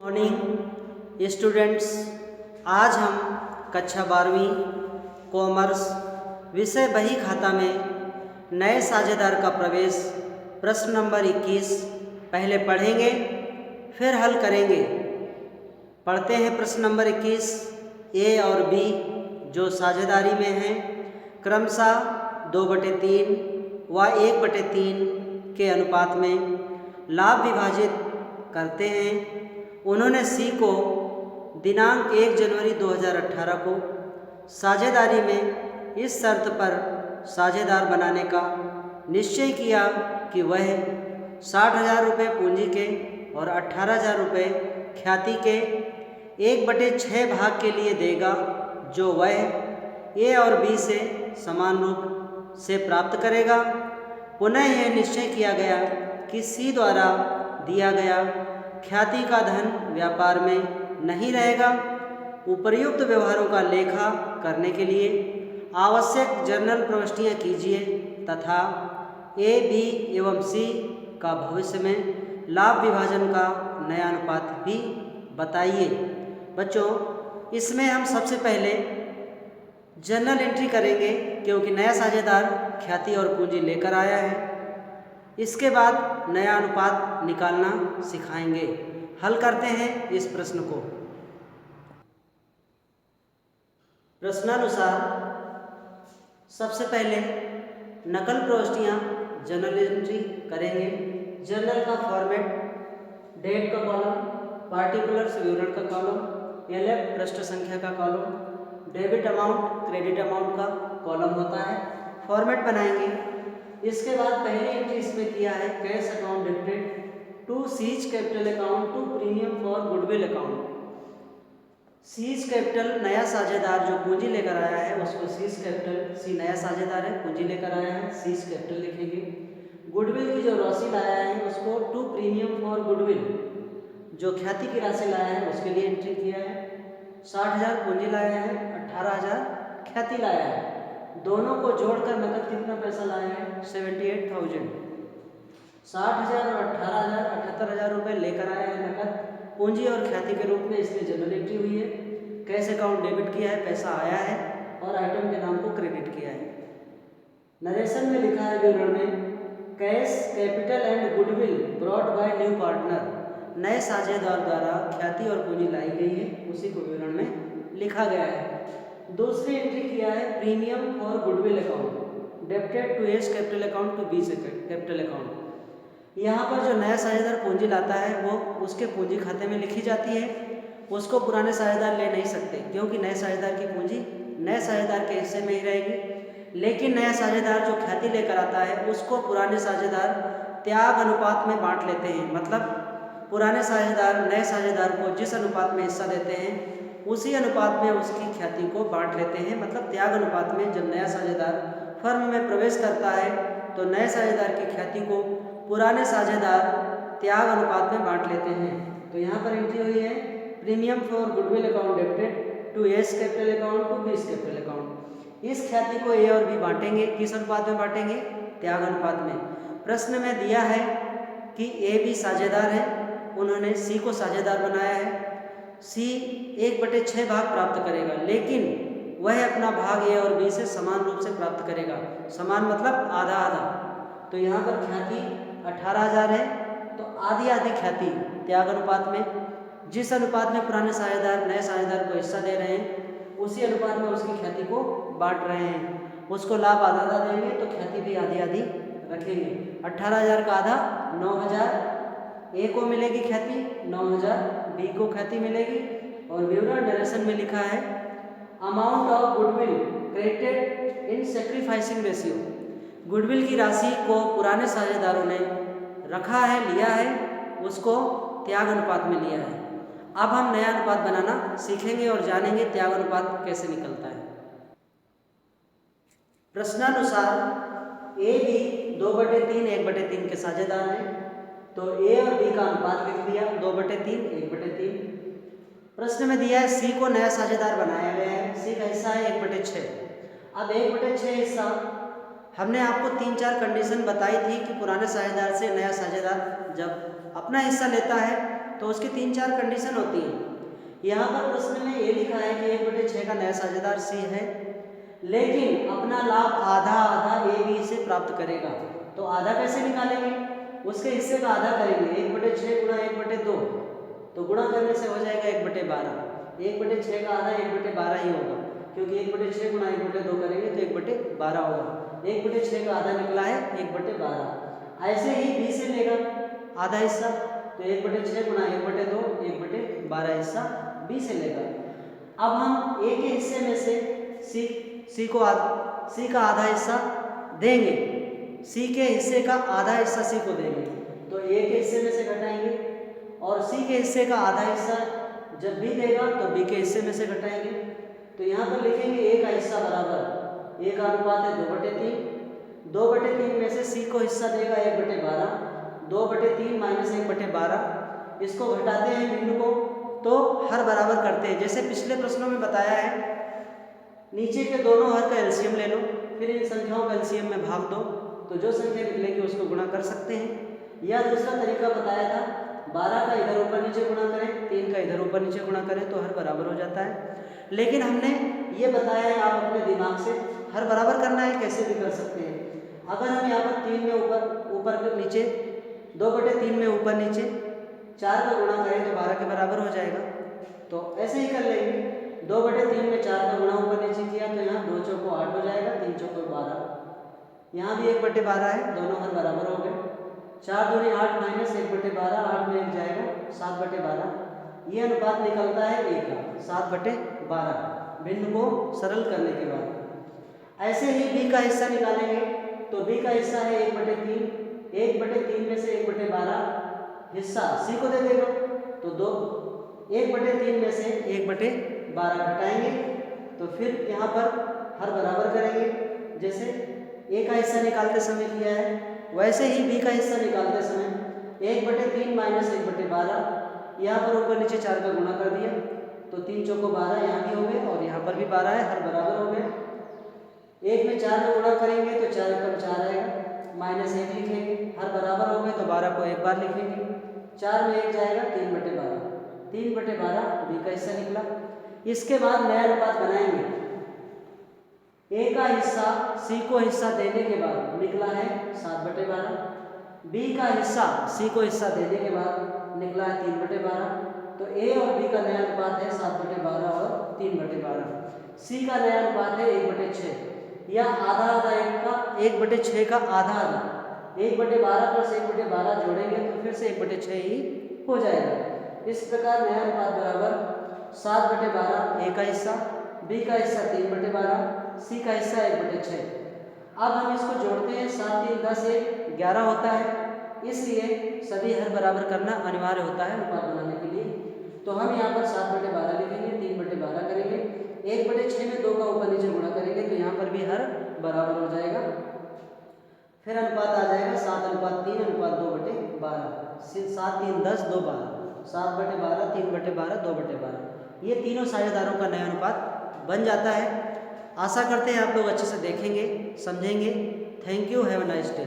Morning students, आज हम कक्षा 12वीं कॉमर्स विषय बही खाता में नए साझेदार का प्रवेश प्रश्न नंबर 21 पहले पढ़ेंगे फिर हल करेंगे। पढ़ते हैं प्रश्न नंबर 21। ए और बी जो साझेदारी में हैं क्रमशः 2/3 व 1/3 के अनुपात में लाभ विभाजित करते हैं। उन्होंने सी को दिनांक 1 जनवरी 2018 को साझेदारी में इस शर्त पर साझेदार बनाने का निश्चय किया कि वह 60,000 रुपये पूंजी के और 18,000 रुपये ख्याति के 1/6 भाग के लिए देगा, जो वह ए और बी से समान रूप से प्राप्त करेगा। पुनः यह निश्चय किया गया कि सी द्वारा दिया गया ख्याति का धन व्यापार में नहीं रहेगा। उपर्युक्त व्यवहारों का लेखा करने के लिए आवश्यक जर्नल प्रविष्टियाँ कीजिए तथा ए, बी एवं सी का भविष्य में लाभ विभाजन का नया अनुपात भी बताइए। बच्चों, इसमें हम सबसे पहले जर्नल एंट्री करेंगे क्योंकि नया साझेदार ख्याति और पूंजी लेकर आया है। इसके बाद नया अनुपात निकालना सिखाएंगे। हल करते हैं इस प्रश्न को। प्रश्नानुसार सबसे पहले नकल प्रविष्टियाँ जर्नल एंट्री करेंगे। जर्नल का फॉर्मेट डेट का कॉलम, पार्टिकुलर्स विवरण का कॉलम, एलएफ पृष्ठ संख्या का column, debit amount credit amount का कॉलम होता है। फॉर्मेट बनाएंगे। इसके बाद पहली एंट्री इसमें किया है cash account debited to C's capital account to premium for goodwill account. C's capital नया साझेदार जो पूंजी लेकर आया है उसको सीज कैपिटल, सी नया साझेदार है पूंजी लेकर आया है, सीज कैपिटल लिखेंगे। गुडविल की जो राशि लाया है उसको टू प्रीमियम फॉर गुडविल जो ख्याति की राशि लाया है उसके लिए एंट्री किया है। 60,000 पूंजी लाया है, 18,000 ख्याति लाया है। दोनों को जोड़कर नकद कितना पैसा लाया है? 78,000। 60,000 और 18,000 78,000 रुपये लेकर आया है नकद पूंजी और ख्याति के रूप में, इसलिए जनरल एंट्री हुई है। कैश अकाउंट डेबिट किया है, पैसा आया है और आइटम के नाम को क्रेडिट किया है। नरेशन में लिखा है विवरण में cash capital and goodwill brought by new partner, नए साझेदार द्वारा ख्याति और पूंजी लाई गई है, उसी को विवरण में लिखा गया है। दूसरी एंट्री किया है premium for goodwill account debited to A's capital account to B capital account. यहाँ पर जो नया साझेदार पूंजी लाता है वो उसके पूंजी खाते में लिखी जाती है, उसको पुराने साझेदार ले नहीं सकते क्योंकि नए साझेदार की पूंजी नए साझेदार के हिस्से में ही रहेगी। लेकिन नया साझेदार जो ख्याति लेकर आता है उसको पुराने साझेदार त्याग अनुपात में बांट लेते हैं। मतलब पुराने साझेदार नए साझेदार को जिस अनुपात में हिस्सा देते हैं उसी अनुपात में उसकी ख्याति को बांट लेते हैं। मतलब त्याग अनुपात में जब नया साझेदार फर्म में प्रवेश करता है तो नए साझेदार की ख्याति को पुराने साझेदार त्याग अनुपात में बांट लेते हैं। तो यहाँ पर एंट्री हुई है premium for goodwill account debited to A's capital account to B capital account. इस ख्याति को ए और बी बांटेंगे। किस अनुपात में बांटेंगे? त्याग अनुपात में। प्रश्न में दिया है कि ए बी साझेदार है, उन्होंने सी को साझेदार बनाया है। सी 1/6 भाग प्राप्त करेगा, लेकिन वह अपना भाग ए और बी से समान रूप से प्राप्त करेगा। समान मतलब आधा आधा। तो यहाँ पर ख्याति 18,000 है तो आधी आधी ख्याति त्याग अनुपात में, जिस अनुपात में पुराने साझेदार नए साझेदार को हिस्सा दे रहे हैं उसी अनुपात में उसकी ख्याति को बांट रहे हैं। उसको लाभ आधा आधा देंगे तो ख्याति भी आधी आधी रखेंगे। 18,000 का आधा 9,000 ए को मिलेगी ख्याति, 9,000 बी को ख्याति मिलेगी। और विवरण नरेशन में लिखा है amount of goodwill credited in sacrificing ratio. Goodwill की राशि को पुराने साझेदारों ने रखा है, लिया है, उसको त्याग अनुपात में लिया है। अब हम नया अनुपात बनाना सीखेंगे और जानेंगे त्याग अनुपात कैसे निकलता है। प्रश्नानुसार ए बी 2/3 1/3 के साझेदार हैं, तो ए और बी का अनुपात लिख दिया 2/3 1/3। प्रश्न में दिया है सी को नया साझेदार बनाया गया है, सी का हिस्सा है 1/6। अब 1/6 हिस्सा हमने आपको 3-4 कंडीशन बताई थी कि पुराने साझेदार से नया साझेदार जब अपना हिस्सा लेता है तो उसकी 3-4 कंडीशन होती हैं। यहाँ पर प्रश्न में ये लिखा है कि 1/6 का नया साझेदार सी है, लेकिन अपना लाभ आधा आधा ए बी से प्राप्त करेगा। तो आधा कैसे निकालेंगे? उसके हिस्से का आधा करेंगे, 1/6 गुणा 1/2, तो गुणा करने से हो जाएगा 1/12। 1/6 का आधा 1/12 ही होगा, क्योंकि 1/6 गुणा 1/2 करेंगे तो 1/12 होगा। 1/6 का आधा निकला है 1/12। ऐसे ही बी से लेगा आधा हिस्सा, तो 1/6 गुणा 1/2 1/12 हिस्सा बी से लेगा। अब हम ए के हिस्से में से सी का आधा हिस्सा देंगे, सी के हिस्से का आधा हिस्सा सी को देंगे, तो ए के हिस्से में से घटाएंगे, और सी के हिस्से का आधा हिस्सा जब बी देगा तो बी के हिस्से में से घटाएंगे। तो यहाँ पर लिखेंगे ए का हिस्सा बराबर, ए का अनुपात है 2/3, 2/3 में से सी को हिस्सा देगा 1/12, 2/3 माइनस 1/12, इसको घटाते हैं बिंदु को तो हर बराबर करते हैं। जैसे पिछले प्रश्नों में बताया है, नीचे के दोनों हर का एलसीएम ले लो, फिर इन संख्याओं का एलसीएम में भाग दो, तो जो संख्या निकलेगी उसको गुणा कर सकते हैं। या दूसरा तरीका बताया था, 12 का इधर ऊपर नीचे गुणा करें, 3 का इधर ऊपर नीचे गुणा करें तो हर बराबर हो जाता है। लेकिन हमने ये बताया है, आप अपने दिमाग से हर बराबर करना है, कैसे भी कर सकते हैं। अगर हम यहाँ पर 3 में ऊपर नीचे 2/3 में ऊपर नीचे 4 का गुणा करें तो 12 के बराबर हो जाएगा। तो ऐसे ही कर लेंगे, 2/3 में 4 का गुणा ऊपर नीचे किया तो यहाँ 2 चौको 8 हो जाएगा, 3 चौको 12, यहाँ भी 1/12 है, दोनों हर बराबर हो गए। 4 दूनी 8 माइनस 1/12, 8 में 1 जाएगा 7/12, ये अनुपात निकलता है ए का 7/12 बिंदु को सरल करने के बाद। ऐसे ही बी का हिस्सा निकालेंगे, तो बी का हिस्सा है 1/3, 1/3 में से 1/12 हिस्सा सी को दे देगा, तो 1/3 में से 1/12 घटाएंगे, तो फिर यहाँ पर हर बराबर करेंगे। जैसे ए का हिस्सा निकालते समय किया है, वैसे ही बी का हिस्सा निकालते समय 1/3 माइनस 1/12, यहाँ पर ऊपर नीचे 4 का गुणा कर दिया तो 3 चौको 12, यहाँ भी हो गए और यहाँ पर भी 12 है, हर बराबर हो गए। 1 में 4 में गुणा करेंगे तो 4 पर 4 आएगा, माइनस 1 लिखेंगे, हर बराबर हो गए तो 12 को एक बार लिखेंगे, 4 में 1 जाएगा 3/12, 3/12 बी का हिस्सा निकला। इसके बाद नया अनुपात बनाएंगे, ए का हिस्सा सी को हिस्सा देने के बाद निकला है 7/12, बी का हिस्सा सी को हिस्सा देने के बाद निकला है 3/12, तो ए और बी का नया अनुपात है 7/12 और 3/12। सी का नया अनुपात है 1/6, या आधा आधा 1/6 का आधा आधा, 1/12 प्लस 1/12 जोड़ेंगे तो फिर से 1/6 ही हो जाएगा। इस प्रकार नया अनुपात बराबर 7/12 ए का हिस्सा, बी का हिस्सा 3/12, सी का हिस्सा 1/6। अब हम इसको जोड़ते हैं, 7 3 10 1 11 होता है, इसलिए सभी हर बराबर करना अनिवार्य होता है अनुपात बनाने के लिए। तो हम यहाँ पर 7/12 लिखेंगे, 3/12 करेंगे, 1/6 में 2 का ऊपर नीचे गुणा करेंगे तो यहाँ पर भी हर बराबर हो जाएगा। फिर अनुपात आ जाएगा 7:3 अनुपात 2/12, 7 3 10 2 12, 7/12 3/12 2/12, ये तीनों साझेदारों का नया अनुपात बन जाता है। आशा करते हैं आप लोग अच्छे से देखेंगे, समझेंगे। Thank you, have a nice day.